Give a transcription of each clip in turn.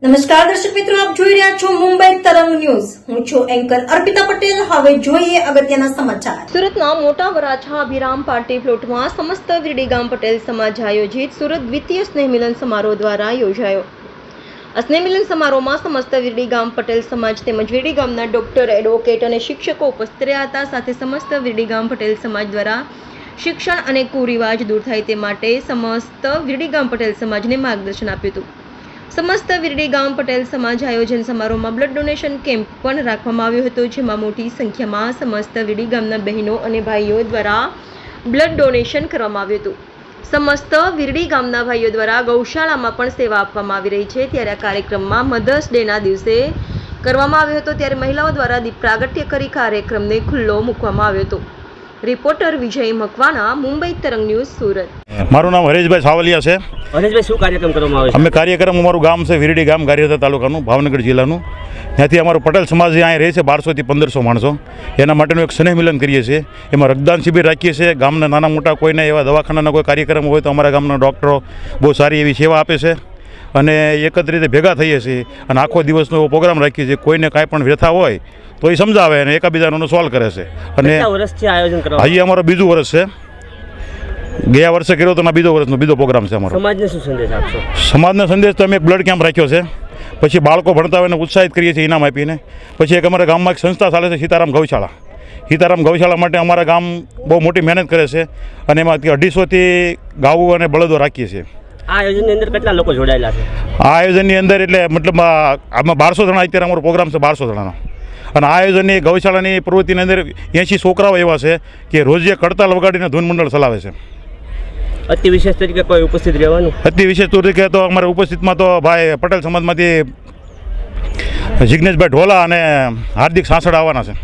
નમસ્કાર દર્શક મિત્રો, આપ જોઈ રહ્યા છો મુંબઈ તરંગ ન્યૂઝ. હું છું એન્કર અર્પિતા પટેલ. હવે જોઈએ અગત્યના સમાચાર. સુરતના મોટા વરાછા અભિરામ પાર્ટી પ્લોટમાં સમસ્ત વિરડી ગામ પટેલ સમાજ આયોજિત સુરત દ્વિતીય સ્નેહ મિલન સમારોહ દ્વારા યોજાયો. આ સ્નેહ મિલન સમારોહમાં સમસ્ત વિરડી ગામ પટેલ સમાજ તેમજ વિરડી ગામના ડોક્ટર, એડવોકેટ અને શિક્ષકો ઉપસ્થિત રહ્યા હતા. સાથે સમસ્ત વિરડી ગામ પટેલ સમાજ દ્વારા શિક્ષણ અને કુરિવાજ દૂર થાય તે માટે સમસ્ત વિરડી ગામ પટેલ સમાજને માર્ગદર્શન આપ્યું હતું. સમસ્ત વિરડી ગામ પટેલ સમાજ આયોજન સમારોહમાં બ્લડ ડોનેશન કેમ્પ પણ રાખવામાં આવ્યો હતો, જેમાં મોટી સંખ્યામાં સમસ્ત વિરડી ગામના બહેનો અને ભાઈઓ દ્વારા બ્લડ ડોનેશન કરવામાં આવ્યું હતું. સમસ્ત વિરડી ગામના ભાઈઓ દ્વારા ગૌશાળામાં પણ સેવા આપવામાં આવી રહી છે. ત્યારે આ કાર્યક્રમમાં મધર્સ ડેના દિવસે કરવામાં આવ્યો હતો. ત્યારે મહિલાઓ દ્વારા દીપ પ્રાગટ્ય કરી કાર્યક્રમને ખુલ્લો મૂકવામાં આવ્યો હતો. રિપોર્ટર વિજય મકવાણા, મુંબઈ તરંગ ન્યૂઝ, સુરત. મારું નામ હરેશભાઈ સાવલિયા છે. હરેશભાઈ, શું કાર્યક્રમ કરવામાં આવે છે? અમે કાર્યક્રમ, અમારું ગામ છે વિરડી ગામ, ગારિયાધાર તાલુકાનું, ભાવનગર જિલ્લાનું. ત્યાંથી અમારું પટેલ સમાજ અહીંયા રહે છે 1200 થી 1500 માણસો. એના માટેનું એક સ્નેહ મિલન કરીએ છીએ. એમાં રક્તદાન શિબિર રાખીએ છીએ. ગામના નાના મોટા કોઈને એવા દવાખાનાના કોઈ કાર્યક્રમ હોય તો અમારા ગામના ડૉક્ટરો બહુ સારી એવી સેવા આપે છે અને એકત્ર રીતે ભેગા થઈએ છીએ અને આખો દિવસનો એવો પ્રોગ્રામ રાખીએ છીએ. કોઈને કાંઈ પણ વ્યથા હોય તો એ સમજાવે અને એકાબીજાનો સોલ્વ કરે છે. અને વર્ષથી આયોજન કરવા હજી અમારો બીજું વર્ષ છે. ગયા વર્ષે કર્યો તો બીજો વર્ષનો બીજો પ્રોગ્રામ છે અમારો. સમાજને શું સંદેશ આપશો? સમાજનો સંદેશ તો અમે એક બ્લડ કેમ્પ રાખ્યો છે. પછી બાળકો ભણતા હોય એને ઉત્સાહિત કરીએ છીએ ઇનામ આપીને. પછી એક અમારા ગામમાં એક સંસ્થા ચાલે છે સીતારામ ગૌશાળા. સીતારામ ગૌશાળા માટે અમારા ગામ બહુ મોટી મહેનત કરે છે અને એમાં 250 થી ગાવું અને બળદો રાખીએ છીએ. આ આયોજનની અંદર કેટલા લોકો જોડાયેલા છે? આ આયોજનની અંદર એટલે મતલબ આમાં 1200 જણા અત્યારે અમારો પ્રોગ્રામ છે, 1200 જણાનો. અને આ આયોજનની ગૌશાળાની પ્રવૃત્તિની અંદર 80 છોકરાઓ એવા છે કે રોજે કડતાલ વગાડીને ધૂન મંડળ ચલાવે છે. અતિ વિશેષ તરીકે કોઈ ઉપસ્થિત રહેવાનું? અતિ વિશેષ તરીકે તો અમારે ઉપસ્થિતમાં તો ભાઈ પટેલ સમાજમાંથી જિગ્નેશભાઈ ઢોલા અને હાર્દિક સાંસળ આવવાના છે.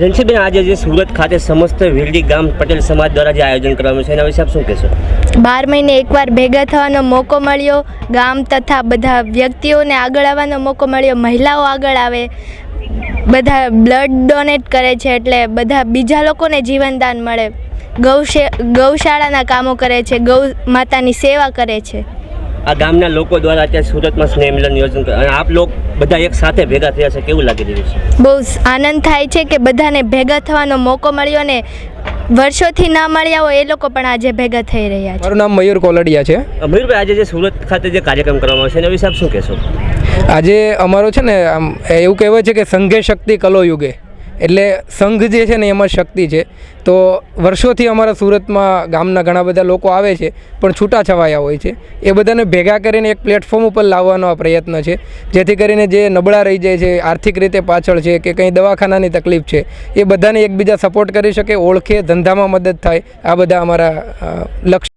રેન્સીબેન, આજે જે સુરત ખાતે સમસ્ત વિરડી ગામ પટેલ સમાજ દ્વારા જે આયોજન કરવામાં છે એના વિશે આપ શું કહેશો? 12 મહિને એકવાર ભેગા થવાનો મોકો મળ્યો. ગામ તથા બધા વ્યક્તિઓને આગળ આવવાનો મોકો મળ્યો. મહિલાઓ આગળ આવે, બધા બ્લડ ડોનેટ કરે છે એટલે બધા બીજા લોકોને જીવનદાન મળે. ગૌશાળાના કામો કરે છે, ગૌ માતાની સેવા કરે છે. આ ગામના લોકો દ્વારા અત્યારે સુરતમાં સ્નેહ મિલન યોજન અને આપ લોકો બધા એક સાથે ભેગા થયા છે, કેવું લાગી રહ્યું છે? બહુ આનંદ થાય છે કે બધાને ભેગા થવાનો મોકો મળ્યો ને વર્ષોથી ના મળ્યા હોય એ લોકો પણ આજે ભેગા થઈ રહ્યા છે. મારું નામ મયુર કોલડિયા છે. મયુરભાઈ, આજે જે સુરત ખાતે જે કાર્યક્રમ કરવામાં આવશે એના વિશે આપ શું કહેશો? આજે અમારો છે ને આમ એવું કહેવાય છે કે સંઘે શક્તિ કલો યુગે, એટલે સંઘ જે છે ને એમાં શક્તિ છે. તો વર્ષોથી અમારા સુરતમાં ગામના ઘણા બધા લોકો આવે છે પણ છૂટાછવાયા હોય છે. એ બધાને ભેગા કરીને એક પ્લેટફોર્મ ઉપર લાવવાનો આ પ્રયત્ન છે, જેથી કરીને જે નબળા રહી જાય છે, આર્થિક રીતે પાછળ છે કે કંઈ દવાખાનાની તકલીફ છે, એ બધાને એકબીજા સપોર્ટ કરી શકે, ઓળખે, ધંધામાં મદદ થાય. આ બધા અમારા લક્ષ્ય.